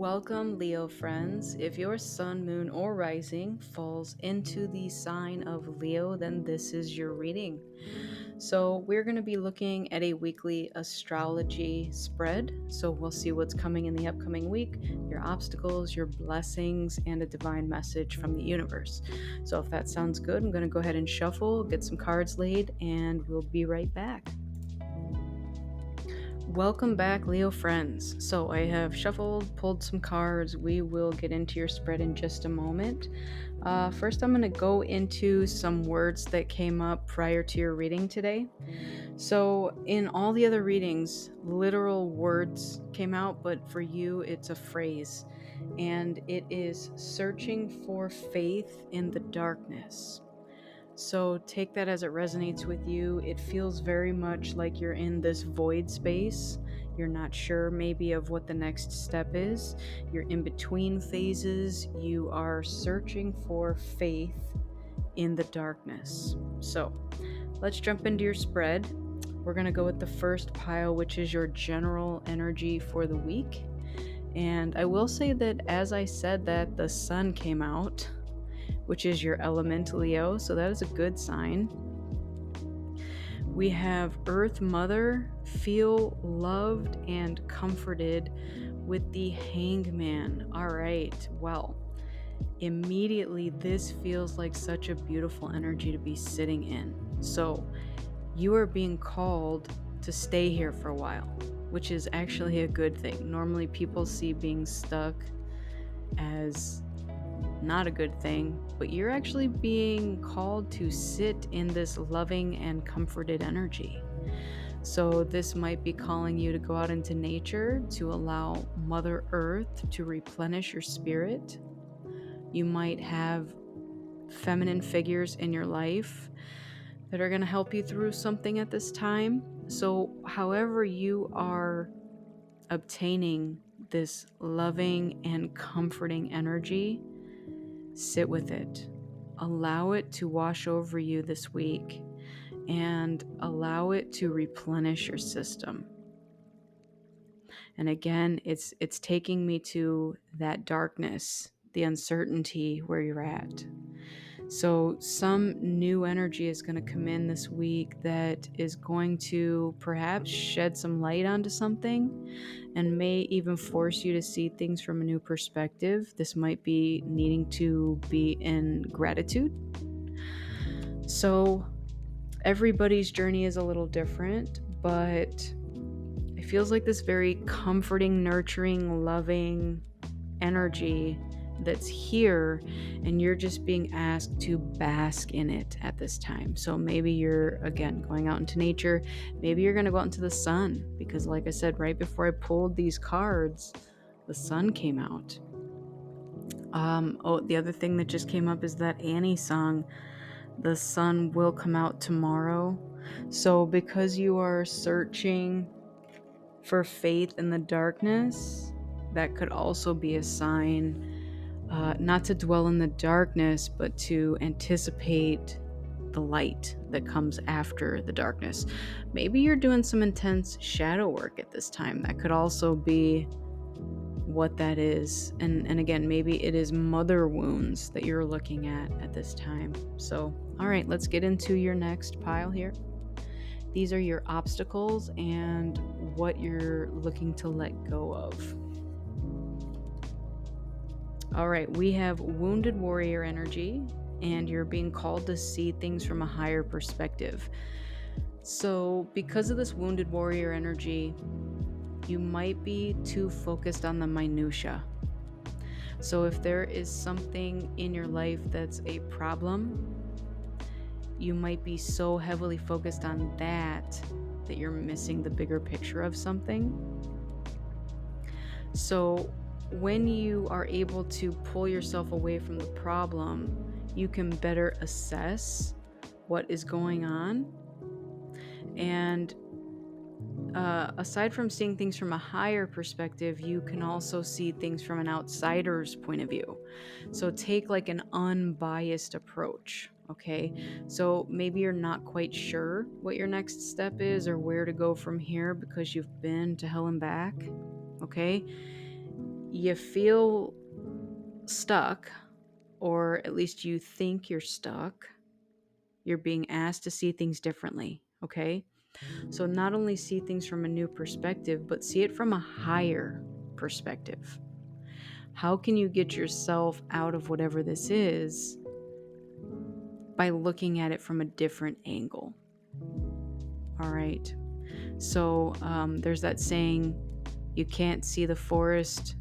Welcome, Leo friends. If your sun, moon, or rising falls into the sign of Leo, then this is your reading. So, we're going to be looking at a weekly astrology spread. So, we'll see what's coming in the upcoming week, your obstacles, your blessings, and a divine message from the universe. So, if that sounds good, I'm going to go ahead and shuffle, get some cards laid, and we'll be right back. Welcome back, Leo friends. So I have shuffled, pulled some cards. We will get into your spread in just a moment. First, I'm going to go into some words that came up prior to your reading today. So, in all the other readings, literal words came out, but for you, it's a phrase. And it is searching for faith in the darkness. So take that as it resonates with you. It feels very much like you're in this void space. You're not sure maybe of what the next step is. You're in between phases. You are searching for faith in the darkness. So let's jump into your spread. We're going to go with the first pile, which is your general energy for the week. And I will say that as I said that, the sun came out, which is your element Leo, so that is a good sign. We have Earth Mother, feel loved and comforted with the Hangman. All right, well, immediately this feels like such a beautiful energy to be sitting in. So you are being called to stay here for a while, which is actually a good thing. Normally people see being stuck as not a good thing, but you're actually being called to sit in this loving and comforted energy. So, this might be calling you to go out into nature to allow Mother Earth to replenish your spirit. You might have feminine figures in your life that are going to help you through something at this time. So, however, you are obtaining this loving and comforting energy, sit with it. Allow it to wash over you this week and allow it to replenish your system. And again, it's taking me to that darkness, the uncertainty where you're at. So some new energy is going to come in this week that is going to perhaps shed some light onto something and may even force you to see things from a new perspective. This might be needing to be in gratitude. So everybody's journey is a little different, but it feels like this very comforting, nurturing, loving energy that's here, and you're just being asked to bask in it at this time. So maybe you're again going out into nature, maybe you're going to go out into the sun, because like I said right before I pulled these cards, the sun came out. The other thing that just came up is that Annie song, The Sun Will Come Out Tomorrow. So because you are searching for faith in the darkness, that could also be a sign not to dwell in the darkness, but to anticipate the light that comes after the darkness. Maybe you're doing some intense shadow work at this time. That could also be what that is. And again, maybe it is mother wounds that you're looking at this time. So, all right, let's get into your next pile here. These are your obstacles and what you're looking to let go of. All right, we have wounded warrior energy, and you're being called to see things from a higher perspective. So, because of this wounded warrior energy, you might be too focused on the minutia. So, if there is something in your life that's a problem, you might be so heavily focused on that that you're missing the bigger picture of something. So, when you are able to pull yourself away from the problem, you can better assess what is going on. And aside from seeing things from a higher perspective, you can also see things from an outsider's point of view. So take like an unbiased approach. Okay, so maybe you're not quite sure what your next step is or where to go from here because you've been to hell and back. Okay, You feel stuck, or at least you think you're stuck. You're being asked to see things differently, okay? So not only see things from a new perspective, but see it from a higher perspective. How can you get yourself out of whatever this is by looking at it from a different angle? All right. So there's that saying, you can't see the forest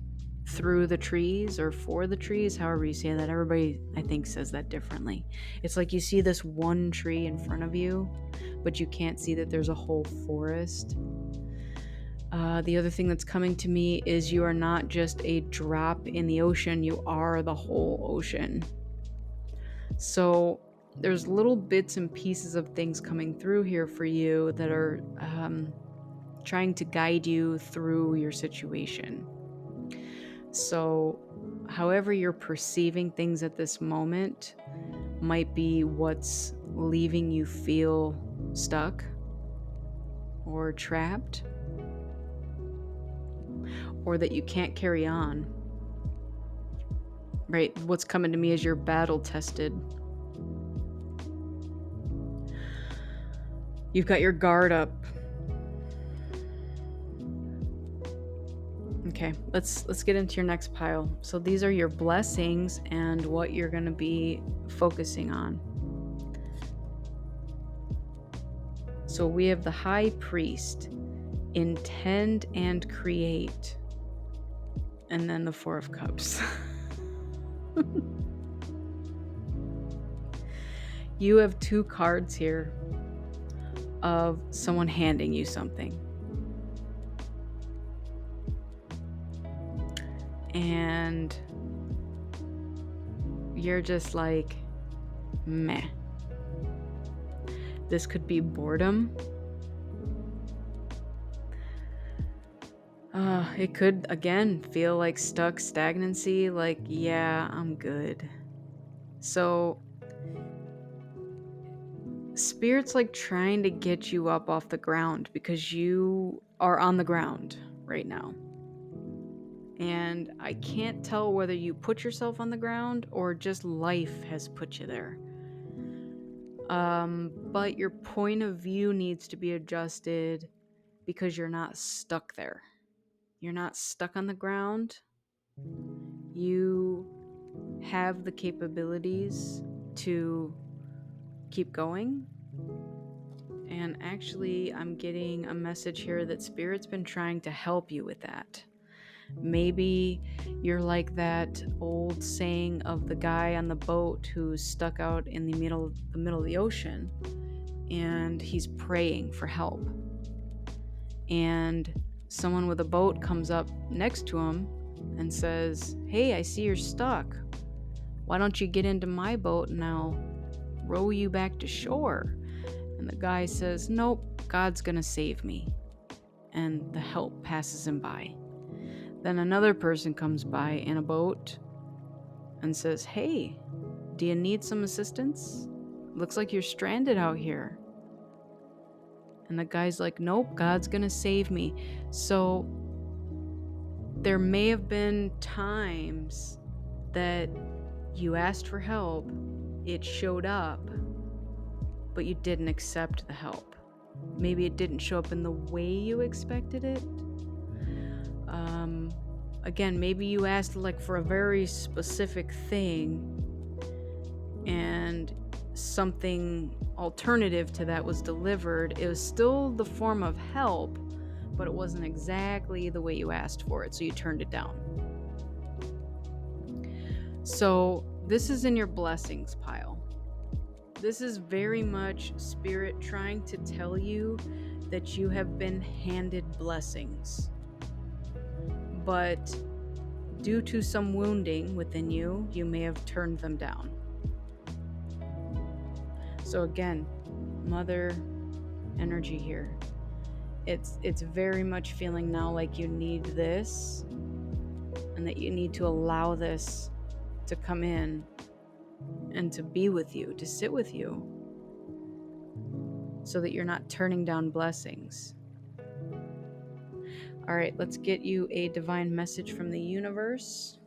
through the trees or for the trees, however you say that. Everybody, I think, says that differently. It's like you see this one tree in front of you, but you can't see that there's a whole forest. The other thing that's coming to me is you are not just a drop in the ocean, you are the whole ocean. So there's little bits and pieces of things coming through here for you that are trying to guide you through your situation. So, however you're perceiving things at this moment might be what's leaving you feel stuck or trapped, or that you can't carry on. Right? What's coming to me is you're battle tested. You've got your guard up. Okay, let's get into your next pile. So these are your blessings and what you're going to be focusing on. So we have the High Priest, intend and create, and then the Four of Cups. You have two cards here of someone handing you something. And you're just like, meh. This could be boredom. It could, again, feel like stuck stagnancy, like, yeah, I'm good. So, Spirit's like trying to get you up off the ground because you are on the ground right now. And I can't tell whether you put yourself on the ground or just life has put you there. But your point of view needs to be adjusted because you're not stuck there. You're not stuck on the ground. You have the capabilities to keep going. And actually, I'm getting a message here that Spirit's been trying to help you with that. Maybe you're like that old saying of the guy on the boat who's stuck out in the middle of the ocean, and he's praying for help. And someone with a boat comes up next to him and says, "Hey, I see you're stuck. Why don't you get into my boat and I'll row you back to shore?" And the guy says, "Nope, God's gonna save me." And the help passes him by. Then another person comes by in a boat and says, "Hey, do you need some assistance? Looks like you're stranded out here." And the guy's like, "Nope, God's gonna save me." So there may have been times that you asked for help, it showed up, but you didn't accept the help. Maybe it didn't show up in the way you expected it. Again, maybe you asked like for a very specific thing and something alternative to that was delivered. It was still the form of help, but it wasn't exactly the way you asked for it, so you turned it down. So this is in your blessings pile. This is very much Spirit trying to tell you that you have been handed blessings. But due to some wounding within you, you may have turned them down. So again, mother energy here. It's very much feeling now like you need this and that you need to allow this to come in and to be with you, to sit with you, so that you're not turning down blessings. All right, let's get you a divine message from the universe.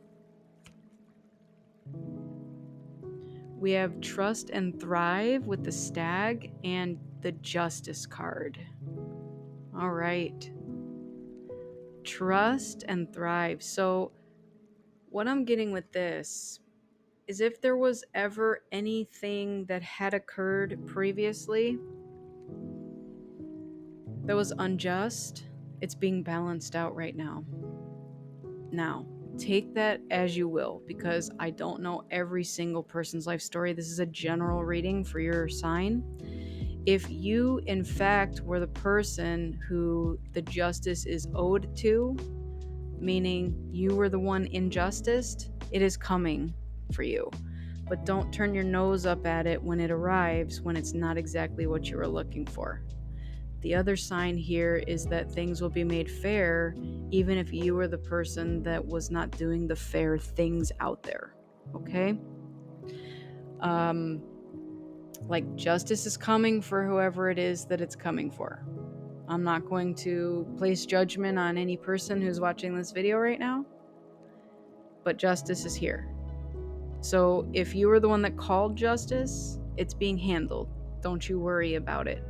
We have trust and thrive with the stag and the justice card. All right. Trust and thrive. So, what I'm getting with this is if there was ever anything that had occurred previously that was unjust, it's being balanced out right now. Now, take that as you will, because I don't know every single person's life story. This is a general reading for your sign. If you, in fact, were the person who the justice is owed to, meaning you were the one injusticed, it is coming for you. But don't turn your nose up at it when it arrives, when it's not exactly what you were looking for. The other sign here is that things will be made fair, even if you were the person that was not doing the fair things out there. Okay? Like justice is coming for whoever it is that it's coming for. I'm not going to place judgment on any person who's watching this video right now, but justice is here. So if you were the one that called justice, it's being handled. Don't you worry about it.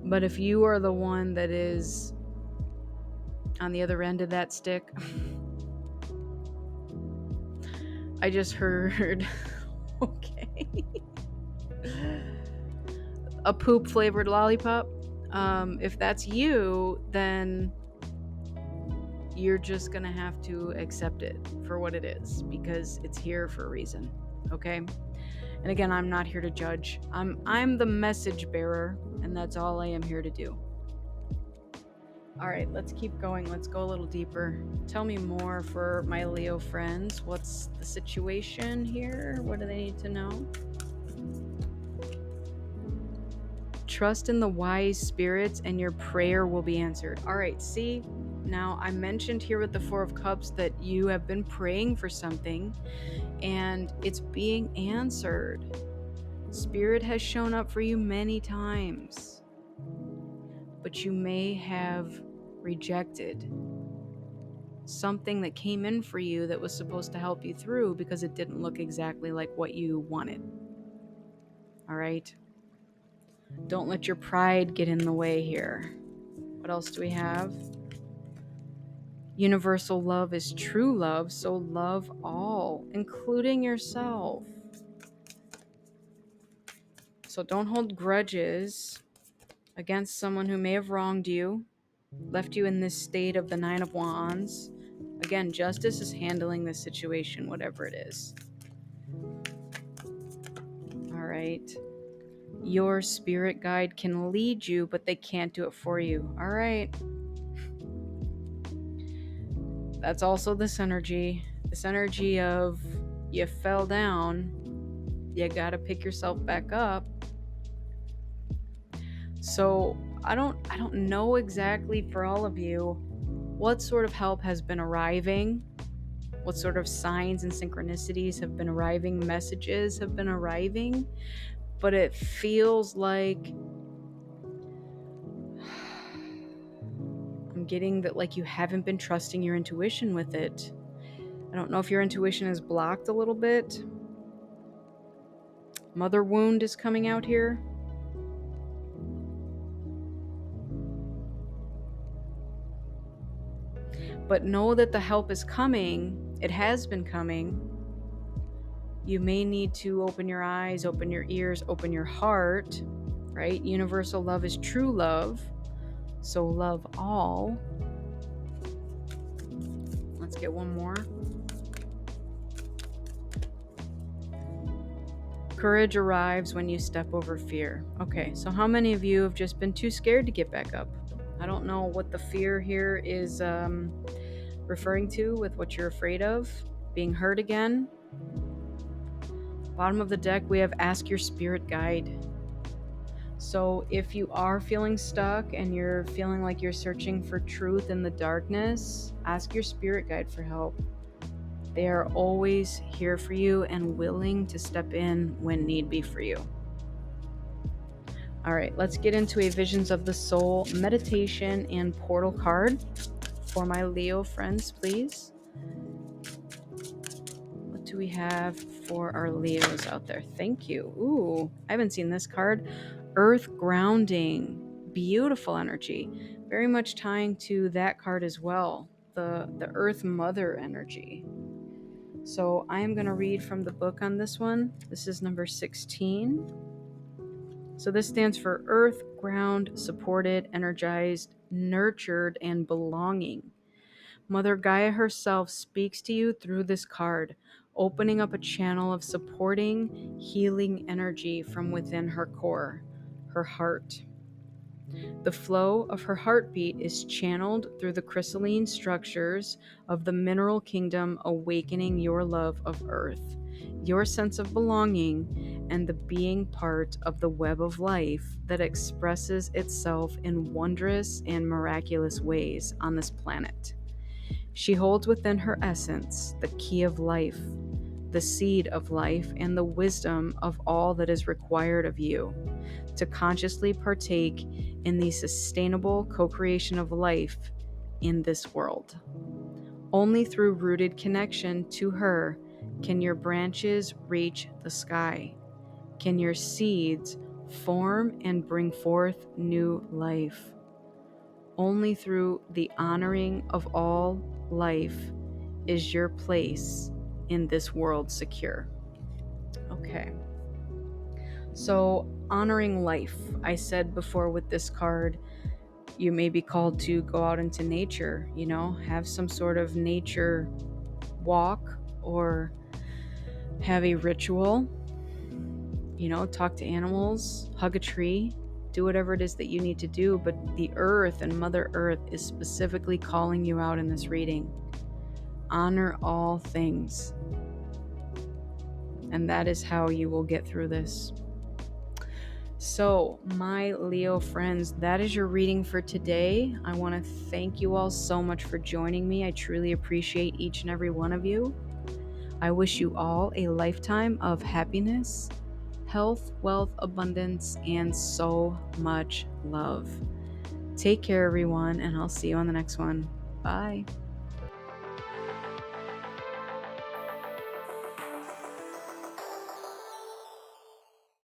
But if you are the one that is on the other end of that stick, I just heard, okay, a poop flavored lollipop. If that's you, then you're just gonna have to accept it for what it is, because it's here for a reason. Okay? And again, I'm not here to judge. I'm the message bearer, and that's all I am here to do. All right, let's keep going. Let's go a little deeper. Tell me more for my Leo friends. What's the situation here? What do they need to know? Trust in the wise spirits and your prayer will be answered. All right, see, now I mentioned here with the Four of Cups that you have been praying for something and it's being answered. Spirit has shown up for you many times, but you may have rejected something that came in for you that was supposed to help you through because it didn't look exactly like what you wanted. All right? Don't let your pride get in the way here. What else do we have? Universal love is true love, so love all, including yourself. So don't hold grudges against someone who may have wronged you, left you in this state of the Nine of Wands. Again, justice is handling this situation, whatever it is. All right. Your spirit guide can lead you, but they can't do it for you. All right. That's also this energy of you fell down, you gotta pick yourself back up. So I don't know exactly for all of you what sort of help has been arriving, what sort of signs and synchronicities have been arriving, messages have been arriving, but it feels like I'm getting that like you haven't been trusting your intuition with it. I don't know if your intuition is blocked a little bit. Mother wound is coming out here. But know that the help is coming. It has been coming. You may need to open your eyes, open your ears, open your heart, right? Universal love is true love. So love all. Let's get one more. Courage arrives when you step over fear. Okay, so how many of you have just been too scared to get back up? I don't know what the fear here is referring to with what you're afraid of. Being hurt again. Bottom of the deck, we have ask your spirit guide. So if you are feeling stuck and you're feeling like you're searching for truth in the darkness, ask your spirit guide for help. They are always here for you and willing to step in when need be for you. All right, let's get into a Visions of the Soul meditation and portal card for my Leo friends, please. What do we have for our Leos out there? Thank you. Ooh, I haven't seen this card. Earth grounding. Beautiful energy. Very much tying to that card as well. The Earth Mother energy. So I am going to read from the book on this one. This is number 16. So this stands for Earth, Ground, Supported, Energized, Nurtured, and Belonging. Mother Gaia herself speaks to you through this card, opening up a channel of supporting, healing energy from within her core, her heart. The flow of her heartbeat is channeled through the crystalline structures of the mineral kingdom, awakening your love of earth, your sense of belonging, and the being part of the web of life that expresses itself in wondrous and miraculous ways on this planet. She holds within her essence the key of life, the seed of life, and the wisdom of all that is required of you to consciously partake in the sustainable co creation of life in this world. Only through rooted connection to her can your branches reach the sky, can your seeds form and bring forth new life. Only through the honoring of all life is your place in this world secure. Okay. So, honoring life. I said before with this card, you may be called to go out into nature, have some sort of nature walk or have a ritual, talk to animals, hug a tree, do whatever it is that you need to do. But the earth and Mother Earth is specifically calling you out in this reading. Honor all things. And that is how you will get through this. So, my Leo friends, that is your reading for today. I want to thank you all so much for joining me. I truly appreciate each and every one of you. I wish you all a lifetime of happiness, health, wealth, abundance, and so much love. Take care, everyone, and I'll see you on the next one. Bye.